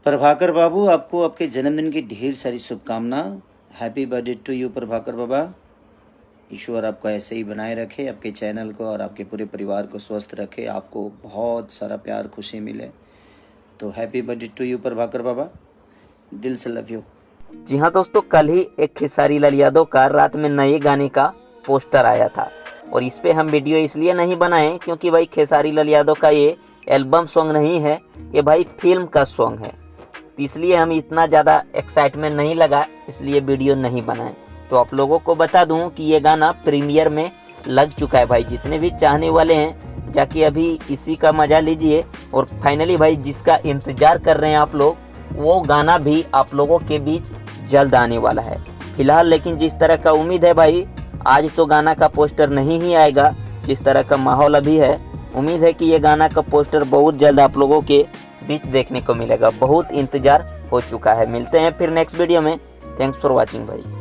प्रभाकर बाबू, आपको आपके जन्मदिन की ढेर सारी शुभकामना। Happy birthday to you Prabhakar Baba. ईश्वर आपको ऐसे ही बनाए रखे, आपके चैनल को और आपके पूरे परिवार को स्वस्थ रखे, आपको बहुत सारा प्यार खुशी मिले। तो happy birthday to you Prabhakar Baba, दिल से लव यू। जी हाँ दोस्तों, कल ही एक खेसारी लाल यादव का रात में नए गाने का पोस्टर आया था और इस पे हम वीडियो इसलिए नहीं बनाए क्योंकि भाई खेसारी लाल यादव का ये एल्बम सॉन्ग नहीं है, ये भाई फिल्म का सॉन्ग है। तो इसलिए हम इतना ज़्यादा एक्साइटमेंट नहीं लगा, इसलिए वीडियो नहीं बनाए। तो आप लोगों को बता दूं कि ये गाना प्रीमियर में लग चुका है भाई। जितने भी चाहने वाले हैं जाके अभी इसी का मज़ा लीजिए। और फाइनली भाई जिसका इंतज़ार कर रहे हैं आप लोग, वो गाना भी आप लोगों के बीच जल्द आने वाला है। फिलहाल लेकिन जिस तरह का उम्मीद है भाई, आज तो गाना का पोस्टर नहीं ही आएगा। जिस तरह का माहौल अभी है, उम्मीद है कि ये गाना का पोस्टर बहुत जल्द आप लोगों के बीच देखने को मिलेगा। बहुत इंतज़ार हो चुका है। मिलते हैं फिर नेक्स्ट वीडियो में। थैंक्स फॉर वॉचिंग भाई।